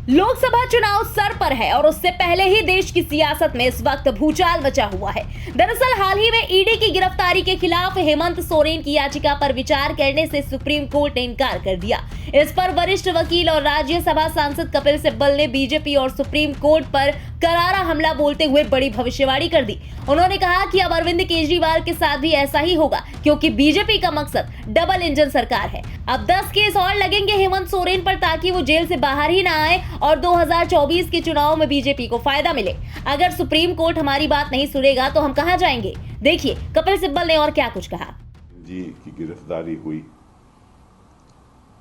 लोकसभा चुनाव सर पर है और उससे पहले ही देश की सियासत में इस वक्त भूचाल मचा हुआ है। दरअसल हाल ही में ईडी की गिरफ्तारी के खिलाफ हेमंत सोरेन की याचिका पर विचार करने से सुप्रीम कोर्ट ने इनकार कर दिया। इस पर वरिष्ठ वकील और राज्यसभा सांसद कपिल सिब्बल ने बीजेपी और सुप्रीम कोर्ट पर करारा हमला बोलते हुए बड़ी भविष्यवाणी कर दी। उन्होंने कहा कि अब अरविंद केजरीवाल के साथ भी ऐसा ही होगा, क्योंकि बीजेपी का मकसद डबल इंजन सरकार है। अब 10 केस और लगेंगे हेमंत सोरेन पर ताकि वो जेल से बाहर ही ना आए और 2024 के चुनाव में बीजेपी को फायदा मिले। अगर सुप्रीम कोर्ट हमारी बात नहीं सुनेगा तो हम कहां जाएंगे? देखिए कपिल सिब्बल ने और क्या कुछ कहा। जी की गिरफ्तारी हुई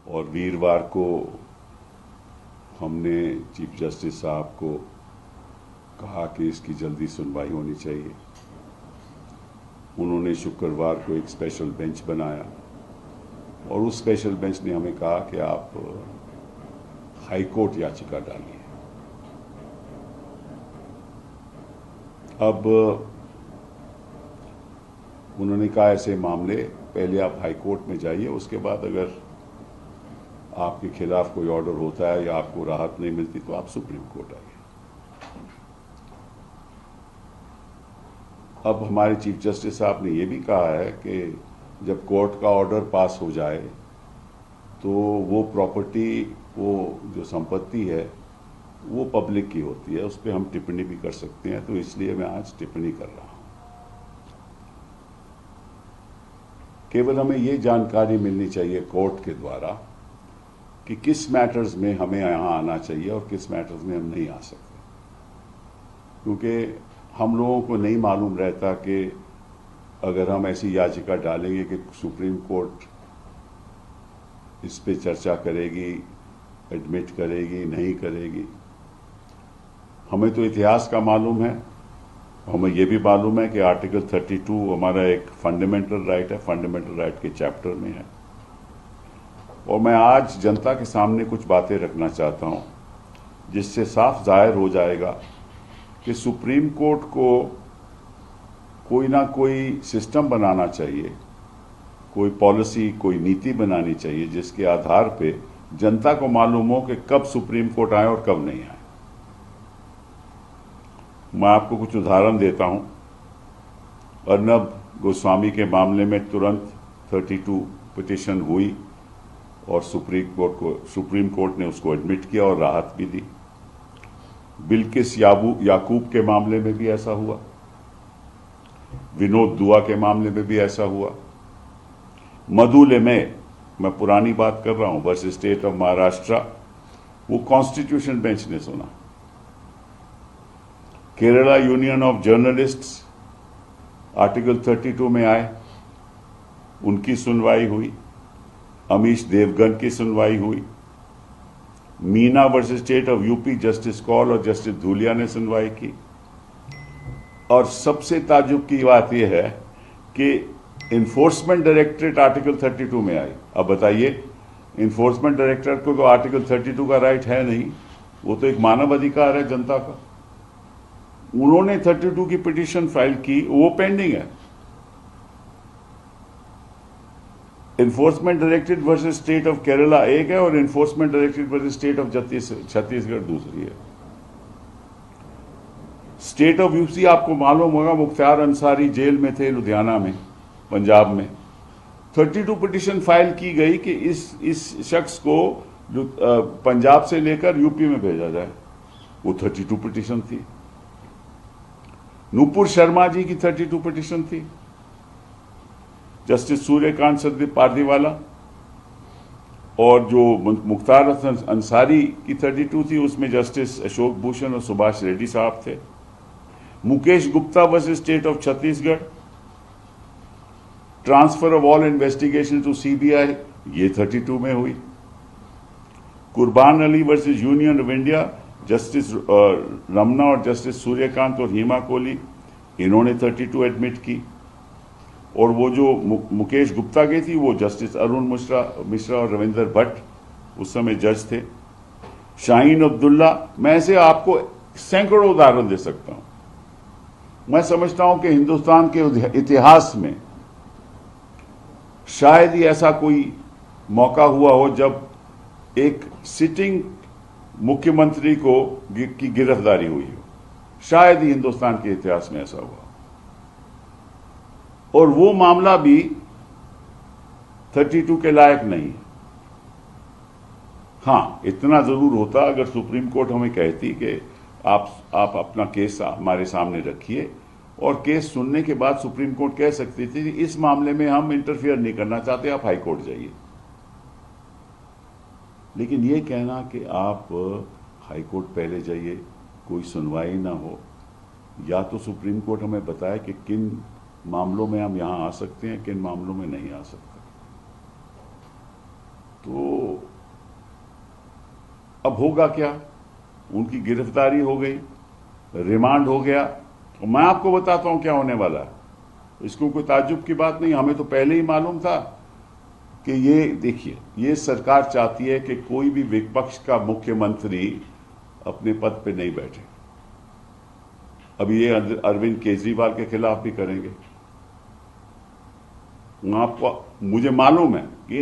और वीरवार को हमने चीफ जस्टिस साहब को कहा कि इसकी जल्दी सुनवाई होनी चाहिए। उन्होंने शुक्रवार को एक स्पेशल बेंच बनाया और उस स्पेशल बेंच ने हमें कहा कि आप हाई कोर्ट याचिका डालिए। अब उन्होंने कहा ऐसे मामले पहले आप हाई कोर्ट में जाइए, उसके बाद अगर आपके खिलाफ कोई ऑर्डर होता है या आपको राहत नहीं मिलती तो आप सुप्रीम कोर्ट आइए। अब हमारे चीफ जस्टिस साहब ने यह भी कहा है कि जब कोर्ट का ऑर्डर पास हो जाए तो वो प्रॉपर्टी, वो जो संपत्ति है वो पब्लिक की होती है, उस पर हम टिप्पणी भी कर सकते हैं। तो इसलिए मैं आज टिप्पणी कर रहा हूं। केवल हमें ये जानकारी मिलनी चाहिए कोर्ट के द्वारा कि किस मैटर्स में हमें यहाँ आना चाहिए और किस मैटर्स में हम नहीं आ सकते, क्योंकि हम लोगों को नहीं मालूम रहता कि अगर हम ऐसी याचिका डालेंगे कि सुप्रीम कोर्ट इस पे चर्चा करेगी, एडमिट करेगी, नहीं करेगी। हमें तो इतिहास का मालूम है, हमें यह भी मालूम है कि आर्टिकल 32 हमारा एक फंडामेंटल राइट है, फंडामेंटल राइट के चैप्टर में है। और मैं आज जनता के सामने कुछ बातें रखना चाहता हूं जिससे साफ जाहिर हो जाएगा कि सुप्रीम कोर्ट को कोई ना कोई सिस्टम बनाना चाहिए, कोई पॉलिसी, कोई नीति बनानी चाहिए जिसके आधार पे जनता को मालूम हो कि कब सुप्रीम कोर्ट आए और कब नहीं आए। मैं आपको कुछ उदाहरण देता हूं। अर्नब गोस्वामी के मामले में तुरंत 32 पिटीशन हुई और सुप्रीम कोर्ट ने उसको एडमिट किया और राहत भी दी। बिल्किस याकूब के मामले में भी ऐसा हुआ, विनोद दुआ के मामले में भी ऐसा हुआ। मधुले में, मैं पुरानी बात कर रहा हूं, वर्सेस स्टेट ऑफ महाराष्ट्र, वो कॉन्स्टिट्यूशन बेंच ने सुना। Kerala union of journalists article 32 में आए, उनकी सुनवाई हुई। अमीश देवगन की सुनवाई हुई। Meena versus state of UP, justice Kaul और जस्टिस धूलिया ने सुनवाई की। और सबसे ताज्जुब की बात यह है कि इन्फोर्समेंट डायरेक्टरेट आर्टिकल 32 में आई। अब बताइए, इन्फोर्समेंट डायरेक्टरेट को तो आर्टिकल 32 का राइट है नहीं, वो तो एक मानव अधिकार है जनता का। उन्होंने 32 की पिटीशन फाइल की, वो पेंडिंग है। Enforcement directorate versus state of Kerala एक है और enforcement directorate versus state of Chhattisgarh दूसरी है। स्टेट ऑफ यूपी, आपको मालूम होगा, मुख्तार अंसारी जेल में थे लुधियाना में, पंजाब में। 32 पिटीशन फाइल की गई कि इस शख्स को पंजाब से लेकर यूपी में भेजा जाए। वो 32 पिटीशन थी। नूपुर शर्मा जी की 32 पिटीशन थी। जस्टिस सूर्यकांत संदीप पारदीवाला और जो मुख्तार अंसारी की 32 थी, उसमें जस्टिस अशोक भूषण और सुभाष रेड्डी साहब थे। Mukesh Gupta versus state of Chhattisgarh, transfer of all investigation to CBI, ये 32 में हुई। Kurban Ali versus union of India, justice Ramana और जस्टिस सूर्यकांत और हिमा कोहली, इन्होंने 32 एडमिट की। और वो जो मुकेश गुप्ता की थी, वो जस्टिस अरुण मिश्रा और रविंदर भट्ट उस समय जज थे। शाहीन अब्दुल्ला, मैं ऐसे आपको सैकड़ों उदाहरण दे सकता हूं। मैं समझता हूं कि हिंदुस्तान के इतिहास में शायद ही ऐसा कोई मौका हुआ हो जब एक सिटिंग मुख्यमंत्री की गिरफ्तारी हुई हो। शायद ही हिंदुस्तान के इतिहास में ऐसा हुआ। और वो मामला भी 32 के लायक नहीं है। हाँ, इतना जरूर होता अगर सुप्रीम कोर्ट हमें कहती कि आप अपना केस हमारे सामने रखिए, और केस सुनने के बाद सुप्रीम कोर्ट कह सकती थी कि इस मामले में हम इंटरफियर नहीं करना चाहते, आप हाई कोर्ट जाइए। लेकिन ये कहना कि आप हाई कोर्ट पहले जाइए, कोई सुनवाई ना हो, या तो सुप्रीम कोर्ट हमें बताए कि किन मामलों में हम यहां आ सकते हैं, किन मामलों में नहीं आ सकते। तो अब होगा क्या? उनकी गिरफ्तारी हो गई, रिमांड हो गया, तो मैं आपको बताता हूं क्या होने वाला है। इसको कोई ताज्जुब की बात नहीं, हमें तो पहले ही मालूम था कि ये देखिए, ये सरकार चाहती है कि कोई भी विपक्ष का मुख्यमंत्री अपने पद पे नहीं बैठे। अब ये अरविंद केजरीवाल के खिलाफ भी करेंगे। आपको मुझे मालूम है कि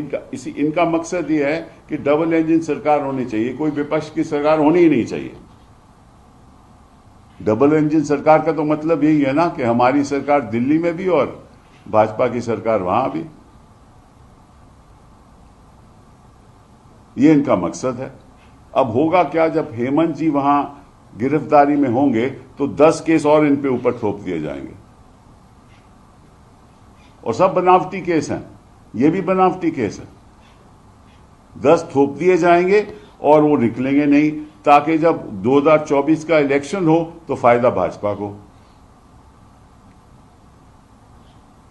इनका मकसद ये है कि डबल इंजन सरकार होनी चाहिए, कोई विपक्ष की सरकार होनी ही नहीं चाहिए। डबल इंजन सरकार का तो मतलब यही है ना कि हमारी सरकार दिल्ली में भी और भाजपा की सरकार वहां भी। ये इनका मकसद है। अब होगा क्या, जब हेमंत जी वहां गिरफ्तारी में होंगे तो 10 केस और इन पे ऊपर थोप दिए जाएंगे, और सब बनावटी केस हैं। ये भी बनावटी केस है। 10 थोप दिए जाएंगे और वो निकलेंगे नहीं, ताकि जब 2024 का इलेक्शन हो तो फायदा भाजपा को।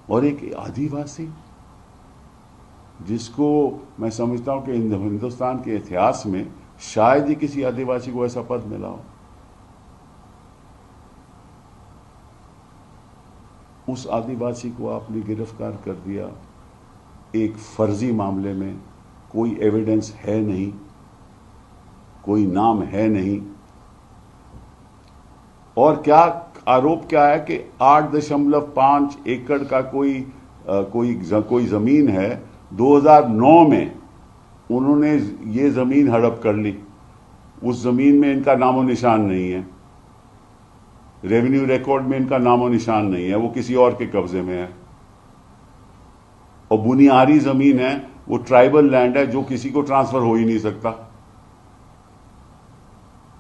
और एक आदिवासी, जिसको मैं समझता हूं कि हिंदुस्तान के इतिहास में शायद ही किसी आदिवासी को ऐसा पद मिला हो, उस आदिवासी को आपने गिरफ्तार कर दिया एक फर्जी मामले में। कोई एविडेंस है नहीं, कोई नाम है नहीं, और क्या आरोप क्या है कि 8.5 एकड़ का कोई जमीन है। 2009 में उन्होंने ये जमीन हड़प कर ली। उस जमीन में इनका नामो निशान नहीं है, रेवेन्यू रिकॉर्ड में इनका नामो निशान नहीं है, वो किसी और के कब्जे में है। और बुनियादी जमीन है, वो ट्राइबल लैंड है, जो किसी को ट्रांसफर हो ही नहीं सकता।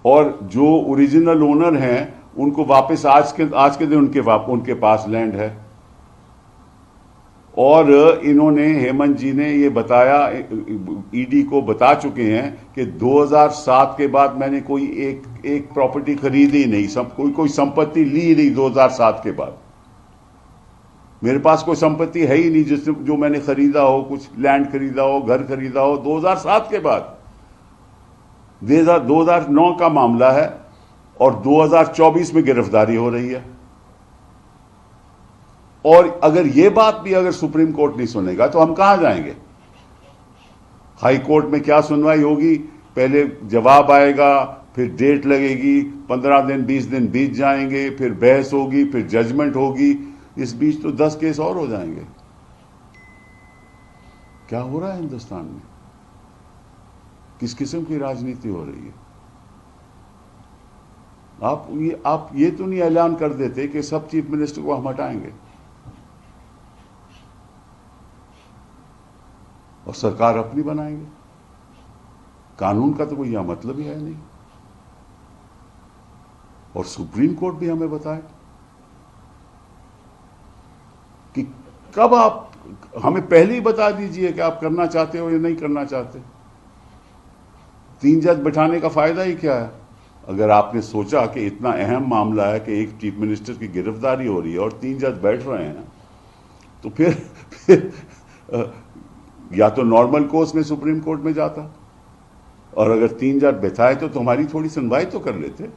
और जो ओरिजिनल ओनर हैं उनको वापस आज के दिन उनके पास लैंड है। और इन्होंने, हेमंत जी ने ये बताया, ईडी को बता चुके हैं कि 2007 के बाद मैंने कोई एक प्रॉपर्टी खरीदी नहीं, कोई संपत्ति ली नहीं। 2007 के बाद मेरे पास कोई संपत्ति है ही नहीं जो मैंने खरीदा हो, कुछ लैंड खरीदा हो, घर खरीदा हो 2007 के बाद। 2009 का मामला है और 2024 में गिरफ्तारी हो रही है। और अगर ये बात भी अगर सुप्रीम कोर्ट नहीं सुनेगा तो हम कहां जाएंगे? हाई कोर्ट में क्या सुनवाई होगी? पहले जवाब आएगा, फिर डेट लगेगी, 15 दिन 20 दिन बीत जाएंगे, फिर बहस होगी, फिर जजमेंट होगी। इस बीच तो 10 केस और हो जाएंगे। क्या हो रहा है हिंदुस्तान में? किस किस्म की राजनीति हो रही है? आप ये तो नहीं ऐलान कर देते कि सब चीफ मिनिस्टर को हम हटाएंगे, और सरकार अपनी बनाएंगे। कानून का तो कोई यह मतलब ही है नहीं। और सुप्रीम कोर्ट भी हमें बताए कि कब आप, हमें पहले ही बता दीजिए कि आप करना चाहते हो या नहीं करना चाहते। 3 जज बैठाने का फायदा ही क्या है? अगर आपने सोचा कि इतना अहम मामला है कि एक चीफ मिनिस्टर की गिरफ्तारी हो रही है और 3 जज बैठ रहे हैं, तो फिर या तो नॉर्मल कोर्स में सुप्रीम कोर्ट में जाता, और अगर 3 जज बैठाए तो हमारी थोड़ी सुनवाई तो कर लेते।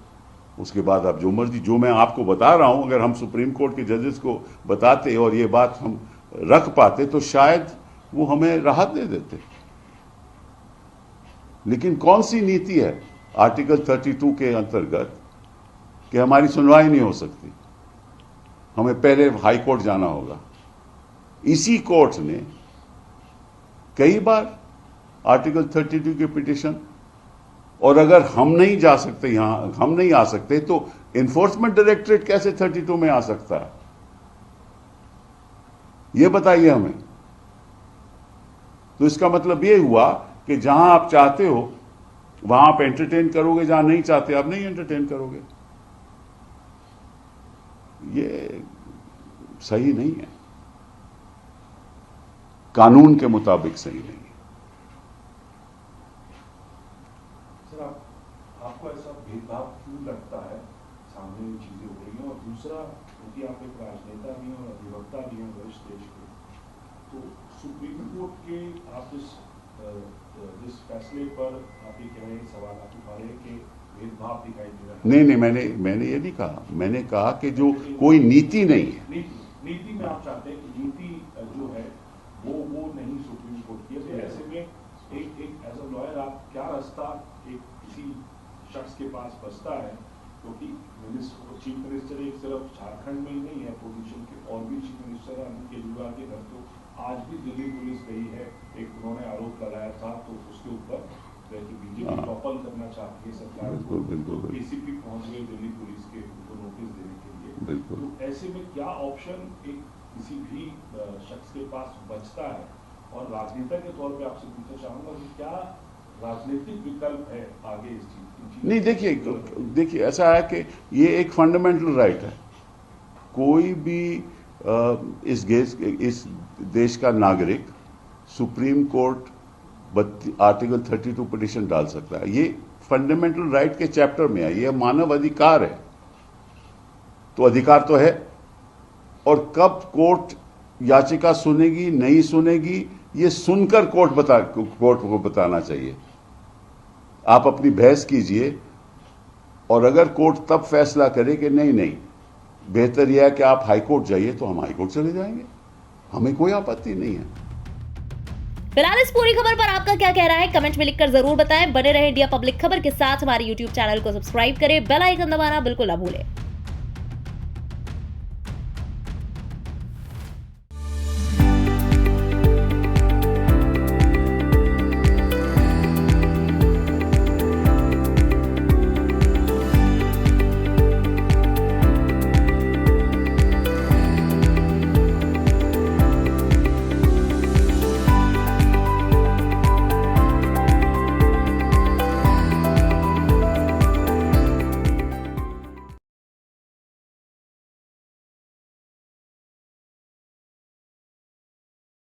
उसके बाद आप जो मर्जी, जो मैं आपको बता रहा हूं, अगर हम सुप्रीम कोर्ट के जजेस को बताते और ये बात हम रख पाते तो शायद वो हमें राहत दे देते। लेकिन कौन सी नीति है आर्टिकल 32 के अंतर्गत कि हमारी सुनवाई नहीं हो सकती? हमें पहले हाई कोर्ट जाना होगा। इसी कोर्ट ने कई बार आर्टिकल 32 के पिटीशन और अगर हम नहीं जा सकते, यहां हम नहीं आ सकते, तो इन्फोर्समेंट डायरेक्टरेट कैसे 32 में आ सकता है? यह बताइए हमें। तो इसका मतलब यह हुआ कि जहां आप चाहते हो वहां आप एंटरटेन करोगे, जहां नहीं चाहते आप नहीं एंटरटेन करोगे। ये सही नहीं है, कानून के मुताबिक सही नहीं है। सर, आपको ऐसा भेदभाव क्यों लगता है? सामने ये चीजें हो रही हैं, और दूसरा, क्योंकि आप एक राजनेता भी हैं और अधिवक्ता भी हैं वरिष्ठ देश के, तो सुप्रीम कोर्ट के आप जिस फैसले पर आप ये कह रहे हैं, सवाल आप उठा रहे हैं कि भेदभाव दिखाई दे रहा है। नहीं, मैंने ये नहीं कहा। मैंने कहा कि जो कोई नीति नहीं है, नीति में आप चाहते हैं कि नीति जो है वो नहीं सुप्रीम कोर्ट की है। तो ऐसे में एक एज अ लॉयर आप क्या रास्ता एक किसी शख्स के पास बचता है, क्योंकि चीफ मिनिस्टर एक सिर्फ झारखंड में ही नहीं है पोजीशन के, और भी चीफ मिनिस्टर है। अरविंद केजरीवाल के घर तो आज भी दिल्ली पुलिस गई है, एक उन्होंने आरोप लगाया था तो उसके ऊपर कि बीजेपी टॉपल करना चाहती है सरकार को, बिल्कुल। एसीपी पहुंच गए दिल्ली पुलिस के उनको नोटिस देने के लिए। बिल्कुल। तो ऐसे में क्या ऑप्शन एक किसी भी शख्स के पास बचता है? और राजनेता के तौर पे आपसे पूछना चाहूंगा कि क्या राजनीतिक विकल्प है आगे इस चीज? नहीं, देखिए ऐसा है कि ये एक फंडामेंटल राइट है। कोई भी इस देश का नागरिक सुप्रीम कोर्ट आर्टिकल 32 पिटीशन डाल सकता है। ये फंडामेंटल राइट के चैप्टर में है, ये मानव अधिकार है। तो अधिकार तो है, और कब कोर्ट याचिका सुनेगी नहीं सुनेगी, ये सुनकर कोर्ट को बताना चाहिए। आप अपनी बहस कीजिए, और अगर कोर्ट तब फैसला करे कि नहीं बेहतर यह है कि आप हाईकोर्ट जाइए, तो हम हाईकोर्ट चले जाएंगे, हमें कोई आपत्ति नहीं है। फिलहाल इस पूरी खबर पर आपका क्या कहना है कमेंट में लिखकर जरूर बताएं। बने रहे इंडिया पब्लिक खबर के साथ हमारे YouTube चैनल को सब्सक्राइब करें, बेल आइकन दबाना बिल्कुल ना भूलें।